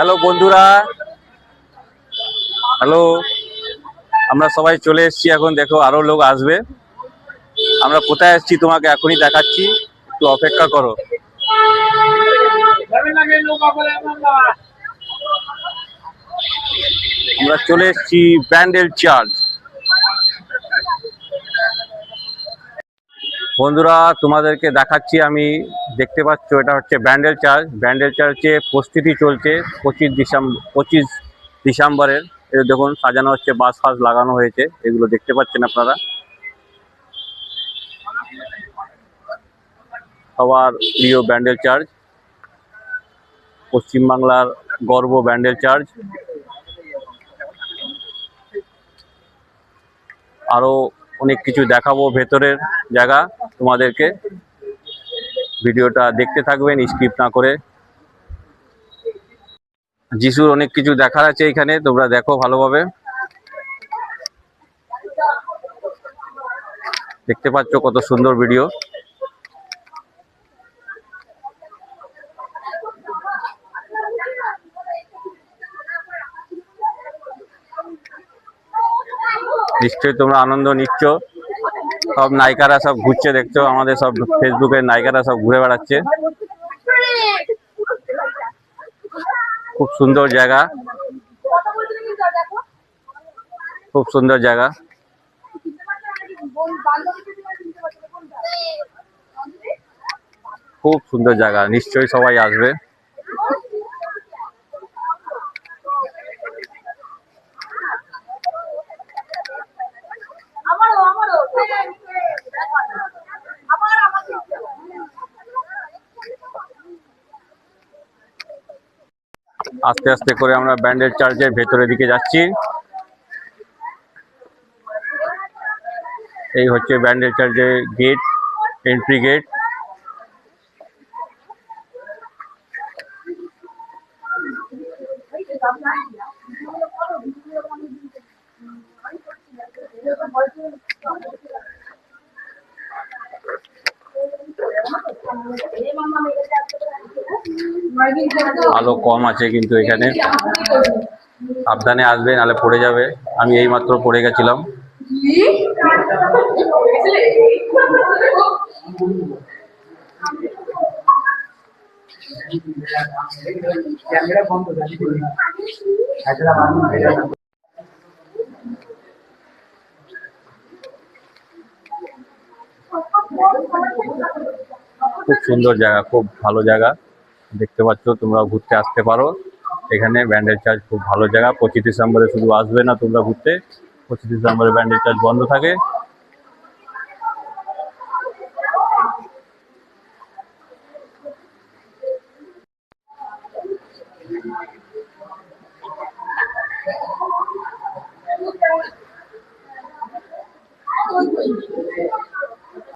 Hello বন্ধুরা, hello. আমরা সবাই চলে এসেছি, এখন দেখো আরো লোক আসবে। আমরা কোথায় এসেছি তোমাকে এখনই দেখাচ্ছি, একটু অপেক্ষা করো। আমরা চলে এসেছি ব্যান্ডেল চার্চ। বন্ধুরা তোমাদেরকে দেখাচ্ছি, আমি দেখতে পাচ্ছ এটা হচ্ছে ব্যান্ডেল চার্চ। ব্যান্ডেল চার্চে প্রস্তুতি চলছে 25 ডিসেম্বরের। এই দেখুন সাজানো হচ্ছে, বাস ফাস লাগানো হয়েছে, এগুলো দেখতে পাচ্ছেন আপনারা। সবার প্রিয় ব্যান্ডেল চার্চ, পশ্চিমবাংলার গর্ব ব্যান্ডেল চার্চ। আরো অনেক কিছু দেখাবো ভেতরের জায়গা তোমাদেরকে, ভিডিওটা দেখতে থাকবেন স্কিপ না করে। যিশুর অনেক কিছু দেখার আছে এখানে, তোমরা দেখো ভালোভাবে। দেখতে পাচ্ছ কত সুন্দর ভিডিও। নিশ্চয়ই তোমরা আনন্দ নিচ্ছ। সব নায়িকারা সব ঘুরছে, দেখছো আমাদের সব ফেসবুকের নায়িকারা সব ঘুরে বেড়াচ্ছে। খুব সুন্দর জায়গা, খুব সুন্দর জায়গা। খুব সুন্দর জায়গা, নিশ্চয়ই সবাই আসবে। আস্তে আস্তে করে আমরা ব্যান্ডেল চার্চের ভেতরের দিকে যাচ্ছি। এই হচ্ছে ব্যান্ডেল চার্চের গেট, এন্ট্রি গেট। আলো কম আছে কিন্তু এখানে, সাবধানে আসবে নাহলে পড়ে যাবে। আমি এইমাত্র পড়ে গেছিলাম। খুব সুন্দর জায়গা, খুব ভালো জায়গা। দেখতে পাচ্ছ, তোমরা ঘুরতে আসতে পারো এখানে। ব্যান্ডেল চার্চ খুব ভালো জায়গা। 25 ডিসেম্বরে শুধু আসবে না তোমরা ঘুরতে, 25 ডিসেম্বরে ব্যান্ডেল চার্চ বন্ধ থাকে।